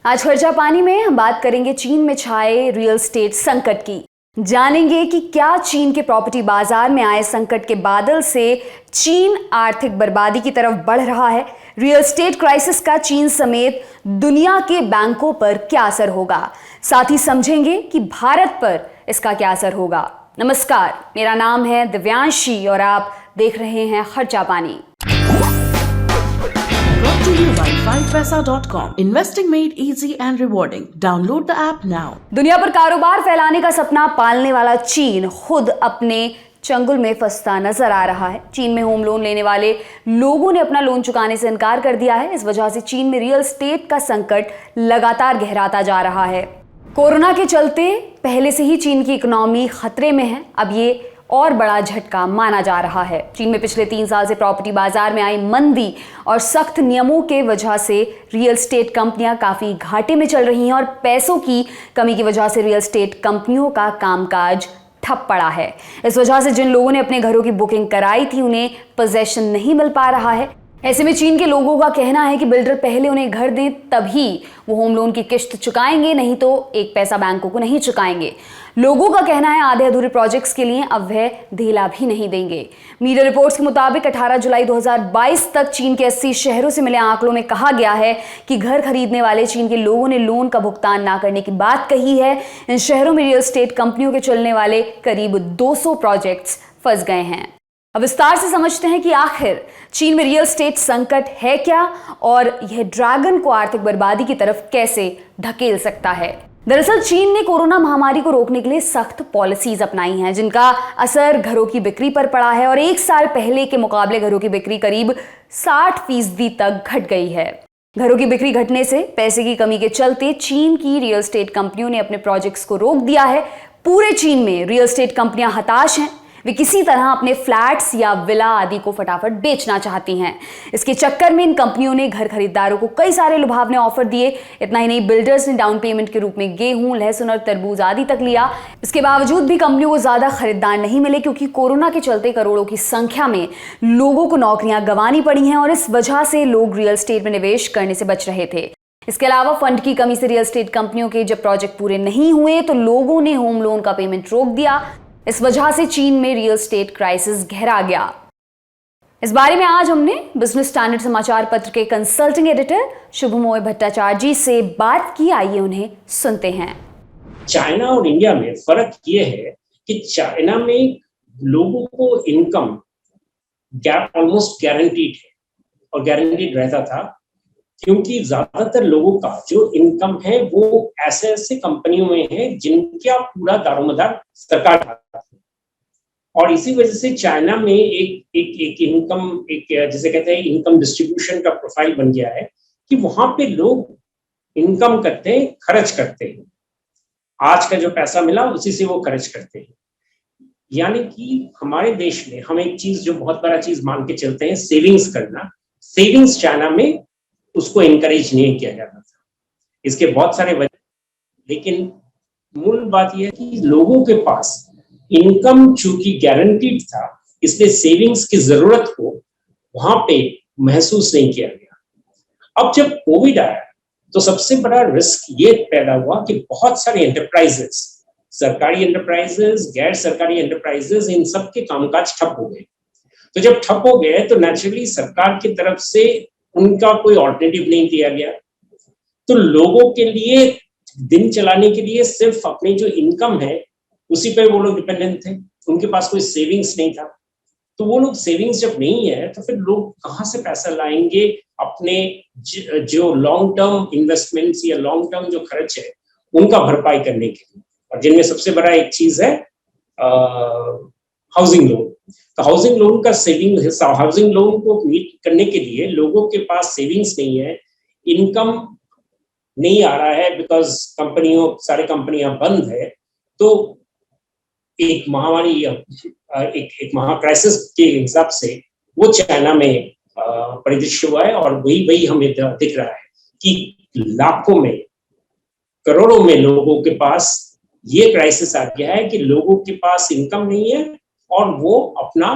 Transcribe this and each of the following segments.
आज खर्चा पानी में हम बात करेंगे चीन में छाए रियल एस्टेट संकट की। जानेंगे कि क्या चीन के प्रॉपर्टी बाजार में आए संकट के बादल से चीन आर्थिक बर्बादी की तरफ बढ़ रहा है। रियल एस्टेट क्राइसिस का चीन समेत दुनिया के बैंकों पर क्या असर होगा, साथ ही समझेंगे कि भारत पर इसका क्या असर होगा। नमस्कार, मेरा नाम है दिव्यांशी और आप देख रहे हैं खर्चा पानी। Brought to you by 5paisa.com. Investing made easy and rewarding. Download the app now. दुनिया पर कारोबार फैलाने का सपना पालने वाला चीन खुद अपने चंगुल में फंसता नजर आ रहा है। चीन में होम लोन लेने वाले लोगों ने अपना लोन चुकाने से इनकार कर दिया है। इस वजह से चीन में रियल एस्टेट का संकट लगातार गहराता जा रहा है। कोरोना के चलते पहले से ही चीन की इकोनॉमी खतरे में है। अब ये और बड़ा झटका माना जा रहा है। चीन में पिछले 3 साल से प्रॉपर्टी बाजार में आई मंदी और सख्त नियमों के वजह से रियल एस्टेट कंपनियां काफी घाटे में चल रही हैं और पैसों की कमी की वजह से रियल एस्टेट कंपनियों का कामकाज ठप पड़ा है। इस वजह से जिन लोगों ने अपने घरों की बुकिंग कराई थी उन्हें पोजेशन नहीं मिल पा रहा है। ऐसे में चीन के लोगों का कहना है कि बिल्डर पहले उन्हें घर दें तभी वो होम लोन की किश्त चुकाएंगे, नहीं तो एक पैसा बैंकों को नहीं चुकाएंगे। लोगों का कहना है आधे अधूरे प्रोजेक्ट्स के लिए अब वह ढीला भी नहीं देंगे। मीडिया रिपोर्ट्स के मुताबिक 18 जुलाई 2022 तक चीन के 80 शहरों से मिले आंकड़ों में कहा गया है कि घर खरीदने वाले चीन के लोगों ने लोन का भुगतान ना करने की बात कही है। इन शहरों में रियल एस्टेट कंपनियों के चलने वाले करीब 200 प्रोजेक्ट्स फंस गए हैं। अब विस्तार से समझते हैं कि आखिर चीन में रियल एस्टेट संकट है क्या और यह ड्रैगन को आर्थिक बर्बादी की तरफ कैसे ढकेल सकता है। दरअसल चीन ने कोरोना महामारी को रोकने के लिए सख्त पॉलिसीज अपनाई हैं, जिनका असर घरों की बिक्री पर पड़ा है और 1 साल पहले के मुकाबले घरों की बिक्री करीब 60% तक घट गई है। घरों की बिक्री घटने से पैसे की कमी के चलते चीन की रियल एस्टेट कंपनियों ने अपने प्रोजेक्ट्स को रोक दिया है। पूरे चीन में रियल एस्टेट कंपनियां हताश हैं। वे किसी तरह अपने फ्लैट्स या विला आदि को फटाफट बेचना चाहती हैं। इसके चक्कर में इन कंपनियों ने घर खरीदारों को कई सारे लुभावने ऑफर दिए। इतना ही नहीं, बिल्डर्स ने डाउन पेमेंट के रूप में गेहूं, लहसुन और तरबूज आदि तक लिया। इसके बावजूद भी कंपनियों को ज्यादा खरीदार नहीं मिले, क्योंकि कोरोना के चलते करोड़ों की संख्या में लोगों को नौकरियां गंवानी पड़ी हैं और इस वजह से लोग रियल एस्टेट में निवेश करने से बच रहे थे। इसके अलावा फंड की कमी से रियल एस्टेट कंपनियों के जब प्रोजेक्ट पूरे नहीं हुए तो लोगों ने होम लोन का पेमेंट रोक दिया। इस वजह से चीन में रियल एस्टेट क्राइसिस गहरा गया। इस बारे में आज हमने बिजनेस स्टैंडर्ड समाचार पत्र के कंसल्टिंग एडिटर शुभमोय भट्टाचार्य जी से बात की। आइए उन्हें सुनते हैं। चाइना और इंडिया में फर्क ये है कि चाइना में लोगों को इनकम गैप ऑलमोस्ट गारंटीड है और गारंटीड रहता था, क्योंकि ज्यादातर लोगों का जो इनकम है वो ऐसे कंपनियों में है जिनका पूरा दारोमदार सरकार का, और इसी वजह से चाइना में एक इनकम, जिसे कहते हैं इनकम डिस्ट्रीब्यूशन का प्रोफाइल बन गया है कि वहां पे लोग इनकम करते हैं, खर्च करते हैं। आज का जो पैसा मिला उसी से वो खर्च करते हैं। यानी कि हमारे देश में हम एक चीज जो बहुत बड़ा चीज मान के चलते हैं, सेविंग्स करना। सेविंग्स चाइना में उसको इनकरेज नहीं किया जाता था। इसके बहुत सारे वजह, लेकिन मूल बात यह है कि लोगों के पास इनकम चूंकि गारंटीड था, इसलिए सेविंग्स की जरूरत को वहां पे महसूस नहीं किया गया। अब जब कोविड आया तो सबसे बड़ा रिस्क ये पैदा हुआ कि बहुत सारे एंटरप्राइजेस, सरकारी एंटरप्राइजेस, गैर सरकारी एंटरप्राइजेस, इन सब के कामकाज ठप हो गए। तो जब ठप हो गए तो नेचुरली सरकार की तरफ से उनका कोई ऑल्टरनेटिव नहीं दिया गया। तो लोगों के लिए दिन चलाने के लिए सिर्फ अपनी जो इनकम है उसी पे वो लोग डिपेंडेंट थे। उनके पास कोई सेविंग्स नहीं था। तो वो लोग सेविंग्स जब नहीं है तो फिर लोग कहाँ से पैसा लाएंगे अपने जो लॉन्ग टर्म इन्वेस्टमेंट्स या लॉन्ग टर्म जो खर्च है उनका भरपाई करने के लिए, और जिनमें सबसे बड़ा एक चीज है हाउसिंग लोन। तो हाउसिंग लोन का हाउसिंग लोन को मीट करने के लिए लोगों के पास सेविंग्स नहीं है, इनकम नहीं आ रहा है, बिकॉज सारे कंपनियां बंद है। तो एक महामारी, एक महाक्राइसिस के हिसाब से वो चाइना में परिदृश्य हुआ है। और वही हमें दिख रहा है कि लाखों में, करोड़ों में लोगों के पास ये क्राइसिस आ गया है कि लोगों के पास इनकम नहीं है और वो अपना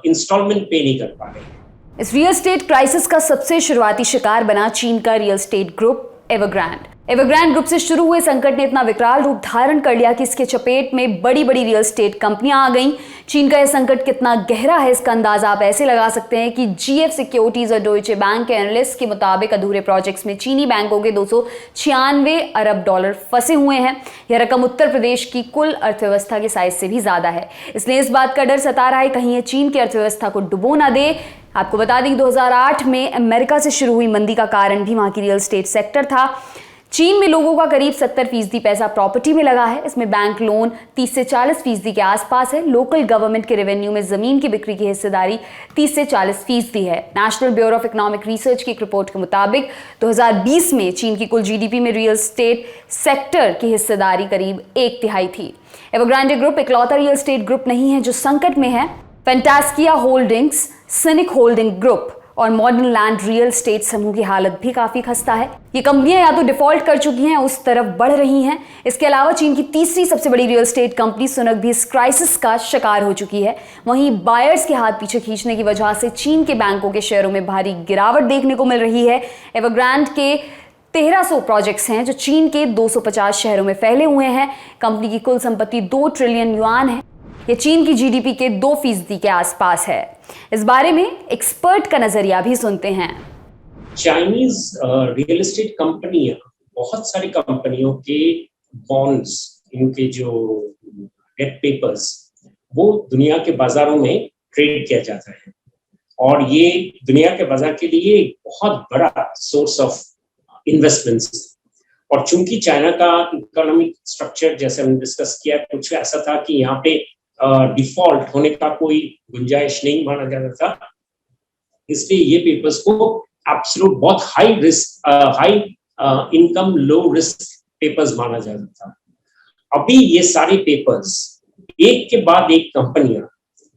इंस्टॉलमेंट पे नहीं कर पा रहे हैं। इस रियल एस्टेट क्राइसिस का सबसे शुरुआती शिकार बना चीन का real estate group Evergrande. Evergrande group से शुरू हुए संकट ने इतना विकराल रूप धारण कर लिया कि इसके चपेट में बड़ी बड़ी रियल एस्टेट कंपनियां आ गईं। चीन का यह संकट कितना गहरा है इसका अंदाजा आप ऐसे लगा सकते हैं कि जीएफ सिक्योरिटीज और डॉयचे बैंक के एनालिस्ट के मुताबिक अधूरे प्रोजेक्ट्स में चीनी बैंकों के 296 अरब डॉलर फंसे हुए हैं। यह रकम उत्तर प्रदेश की कुल अर्थव्यवस्था के साइज से भी ज्यादा है। इसलिए इस बात का डर सता रहा है कहीं ये चीन की अर्थव्यवस्था को डुबो ना दे। आपको बता दें कि 2008 में अमेरिका से शुरू हुई मंदी का कारण भी वहां की रियल एस्टेट सेक्टर था। चीन में लोगों का करीब 70% पैसा प्रॉपर्टी में लगा है। इसमें बैंक लोन 30 से 40% के आसपास है। लोकल गवर्नमेंट के रेवेन्यू में जमीन की बिक्री की हिस्सेदारी 30 से 40% है। National bureau of economic research की एक रिपोर्ट के मुताबिक 2020 में चीन की कुल जीडीपी में रियल एस्टेट सेक्टर की हिस्सेदारी करीब 1/3 थी। एवरग्रांडे ग्रुप इकलौता रियल एस्टेट ग्रुप नहीं है जो संकट में है। फैंटास्किया होल्डिंग्स, सिनिक होल्डिंग ग्रुप और मॉडर्न लैंड रियल एस्टेट समूह की हालत भी काफी खस्ता है। ये कंपनियां या तो डिफॉल्ट कर चुकी हैं, उस तरफ बढ़ रही हैं। इसके अलावा चीन की तीसरी सबसे बड़ी रियल एस्टेट कंपनी सुनक भी इस क्राइसिस का शिकार हो चुकी है। वहीं बायर्स के हाथ पीछे खींचने की वजह से चीन के बैंकों के शेयरों में भारी गिरावट देखने को मिल रही है। एवरग्रैंड के 1300 प्रोजेक्ट्स हैं जो चीन के 250 शहरों में फैले हुए हैं। कंपनी की कुल संपत्ति 2 ट्रिलियन युआन है। ये चीन की जीडीपी के 2% के आसपास है। इस बारे में एक्सपर्ट का नजरिया भी सुनते हैं। चाइनीज रियल एस्टेट कंपनियां, बहुत सारी कंपनियों के बॉन्ड्स, इनके जो डेट पेपर्स, वो दुनिया के बाजारों में ट्रेड किया जाता है और ये दुनिया के बाजार के लिए एक बहुत बड़ा सोर्स ऑफ इन्वेस्टमेंट्स। और चूंकि चाइना का इकोनॉमिक स्ट्रक्चर, जैसे हमने डिस्कस किया, कुछ ऐसा था कि यहाँ पे डिफॉल्ट होने का कोई गुंजाइश नहीं माना जाता था, इसलिए ये पेपर्स को एब्सोल्यूट बहुत high risk, high income low risk papers माना जाता था। अभी ये सारे पेपर्स एक के बाद एक कंपनियां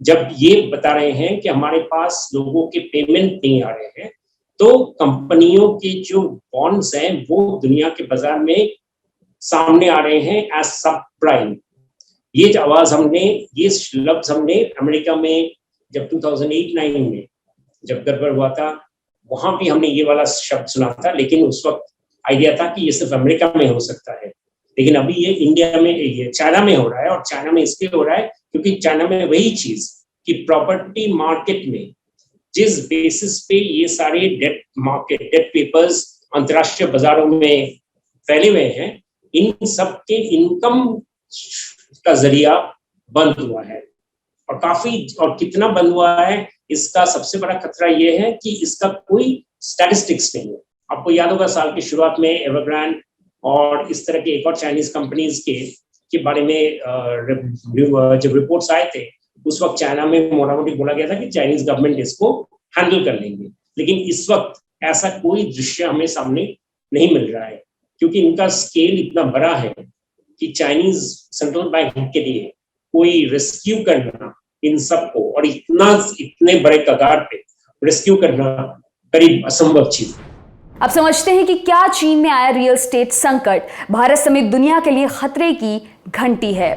जब ये बता रहे हैं कि हमारे पास लोगों के पेमेंट नहीं आ रहे हैं, तो कंपनियों के जो बॉन्ड्स हैं वो दुनिया के बाजार में सामने आ रहे हैं एज सब प्राइम। ये आवाज हमने, ये लफ्ज हमने अमेरिका में जब 2008-9 में जब गड़बड़ हुआ था, वहां भी हमने ये वाला शब्द सुना था, लेकिन उस वक्त आइडिया था कि ये सिर्फ अमेरिका में हो सकता है। लेकिन अभी ये इंडिया में, ये चाइना में हो रहा है। और चाइना में इसलिए हो रहा है क्योंकि चाइना में वही चीज कि प्रॉपर्टी मार्केट में जिस बेसिस पे ये सारे डेट पेपर्स अंतर्राष्ट्रीय बाजारों में फैले हुए हैं, इन सब के इनकम का जरिया बंद हुआ है। और कितना बंद हुआ है, इसका सबसे बड़ा खतरा यह है कि इसका कोई स्टैटिस्टिक्स नहीं है। आपको याद होगा साल की शुरुआत में एवरग्रैंड और इस तरह के एक और चाइनीज कंपनीज के बारे में जब रिपोर्ट्स आए थे, उस वक्त चाइना में मोटा मोटी बोला गया था कि चाइनीज गवर्नमेंट इसको हैंडल कर लेंगे। लेकिन इस वक्त ऐसा कोई दृश्य हमें सामने नहीं मिल रहा है, क्योंकि इनका स्केल इतना बड़ा है कि चाइनीज सेंट्रल बैंक के लिए कोई रेस्क्यू करना इन सबको, और इतने बड़े कगार पे रेस्क्यू करना करीब असंभव चीज। अब समझते हैं कि क्या चीन में आया रियल एस्टेट संकट भारत समेत दुनिया के लिए खतरे की घंटी है।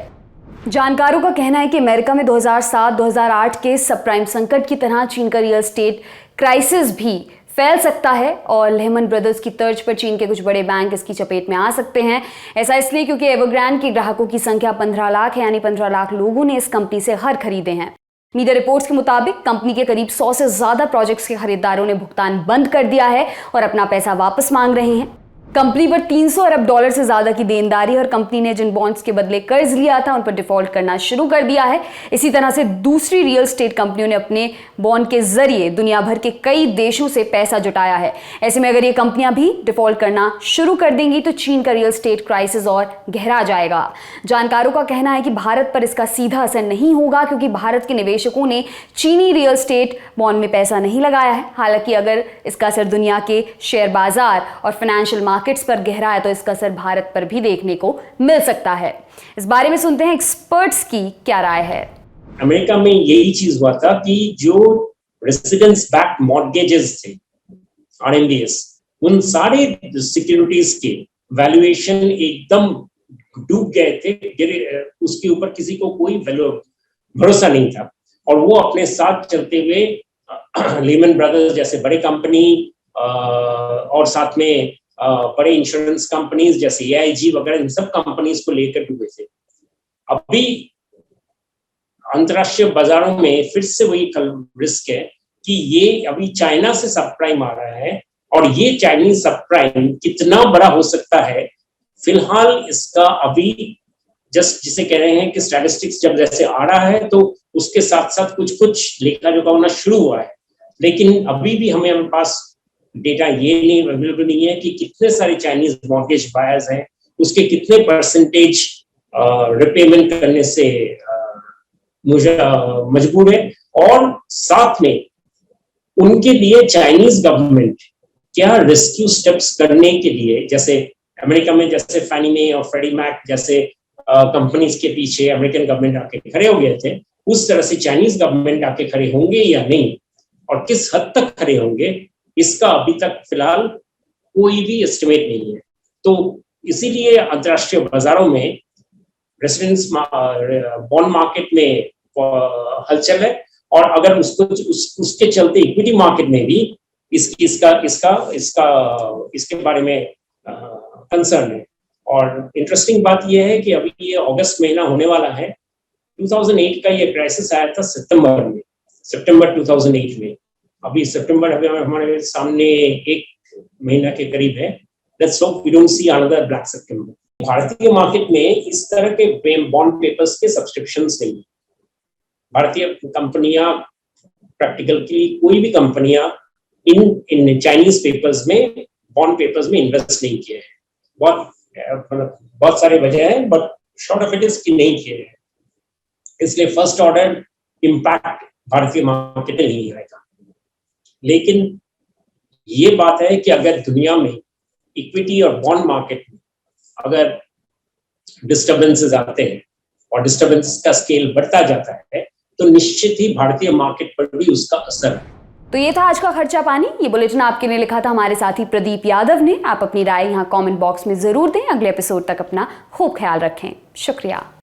जानकारों का कहना है कि अमेरिका में 2007-2008 के सबप्राइम संकट की तरह चीन का रियल एस्टेट क्राइसिस भी फैल सकता है और लेहमन ब्रदर्स की तर्ज पर चीन के कुछ बड़े बैंक इसकी चपेट में आ सकते हैं। ऐसा इसलिए क्योंकि एवरग्रैंड के ग्राहकों की संख्या 15 लाख है, यानी 15 लाख लोगों ने इस कंपनी से घर खरीदे हैं। मीडिया रिपोर्ट्स के मुताबिक कंपनी के करीब 100 से ज्यादा प्रोजेक्ट्स के खरीदारों ने भुगतान बंद कर दिया है और अपना पैसा वापस मांग रहे हैं। कंपनी पर 300 अरब डॉलर से ज्यादा की देनदारी और कंपनी ने जिन बॉन्ड्स के बदले कर्ज लिया था उन पर डिफॉल्ट करना शुरू कर दिया है। इसी तरह से दूसरी रियल एस्टेट कंपनियों ने अपने बॉन्ड के जरिए दुनिया भर के कई देशों से पैसा जुटाया है। ऐसे में अगर ये कंपनियां भी डिफॉल्ट करना शुरू कर देंगी तो चीन का रियल एस्टेट क्राइसिस और गहरा जाएगा। जानकारों का कहना है कि भारत पर इसका सीधा असर नहीं होगा, क्योंकि भारत के निवेशकों ने चीनी रियल एस्टेट बॉन्ड में पैसा नहीं लगाया है। हालांकि अगर इसका असर दुनिया के शेयर बाजार और फाइनेंशियल मार्केट्स पर गहरा है तो इसका असर भारत पर भी देखने को मिल सकता है। इस बारे में सुनते हैं एक्सपर्ट्स की क्या राय है। अमेरिका में यही चीज हुआ था कि जो रेसिडेंस बैक्ड मॉर्गेजेस थे, आरएमबीएस, उन सारे सिक्योरिटीज के वैल्यूएशन एकदम डूब गए थे। उसके ऊपर किसी को कोई भरोसा नहीं था और वो अपने साथ चलते हुए लेमन ब्रदर्स जैसे बड़े कंपनी और साथ में बड़े इंश्योरेंस कंपनीज जैसे AIG वगैरह इन सब कंपनीज को लेकर डूबे थे। अभी अंतरराष्ट्रीय बाजारों में फिर से वही रिस्क है कि ये अभी चाइना से सब प्राइम आ रहा है और ये चाइनीज सब प्राइम कितना बड़ा हो सकता है, फिलहाल इसका अभी जस्ट जिसे कह रहे हैं कि स्टैटिस्टिक्स जब जैसे आ रहा है तो उसके साथ साथ कुछ लेखा जोखा होना शुरू हुआ है, लेकिन अभी भी हमारे पास डेटा ये नहीं अवेलेबल नहीं है कि कितने सारे चाइनीज मॉर्गेज बायर्स हैं, उसके कितने परसेंटेज रिपेमेंट करने से मजबूर है, और साथ में उनके लिए चाइनीज गवर्नमेंट क्या रेस्क्यू स्टेप्स करने के लिए, जैसे अमेरिका में जैसे फैनी मे और फ्रेडी मैक जैसे कंपनीज के पीछे अमेरिकन गवर्नमेंट आके खड़े हो गए थे, उस तरह से चाइनीज गवर्नमेंट आके खड़े होंगे या नहीं और किस हद तक खड़े होंगे, इसका अभी तक फिलहाल कोई भी एस्टिमेट नहीं है। तो इसीलिए अंतरराष्ट्रीय बाजारों में रेसिडेंस बॉन्ड मार्केट में हलचल है, और अगर उसके चलते इक्विटी मार्केट में भी इसके बारे में कंसर्न है। और इंटरेस्टिंग बात यह है कि अभी ये अगस्त महीना होने वाला है, 2008 का ये क्राइसिस आया था सितंबर 2008 में। अभी सितंबर अभी हमारे सामने एक महीना के करीब है। Let's hope we don't see another black September. भारतीय मार्केट में इस तरह के बॉन्ड पेपर्स के सब्सक्रिप्शंस नहीं। भारतीय कंपनियां प्रैक्टिकली कोई भी कंपनियां इन चाइनीज पेपर्स में बॉन्ड पेपर्स में इन्वेस्ट नहीं किए हैं। बहुत सारे वजह है, but short of it is कि नहीं किए हैं, इसलिए फर्स्ट ऑर्डर इम्पैक्ट भारतीय मार्केट में नहीं आएगा। लेकिन ये बात है कि अगर दुनिया में इक्विटी और बॉन्ड मार्केट में अगर डिस्टर्बेंसेस आते हैं और डिस्टर्बेंसेस का स्केल बढ़ता जाता है तो निश्चित ही भारतीय मार्केट पर भी उसका असर है। तो ये था आज का खर्चा पानी। ये बुलेटिन आपके लिए लिखा था हमारे साथी प्रदीप यादव ने। आप अपनी राय यहाँ कमेंट बॉक्स में जरूर दें। अगले एपिसोड तक अपना खूब ख्याल रखें। शुक्रिया।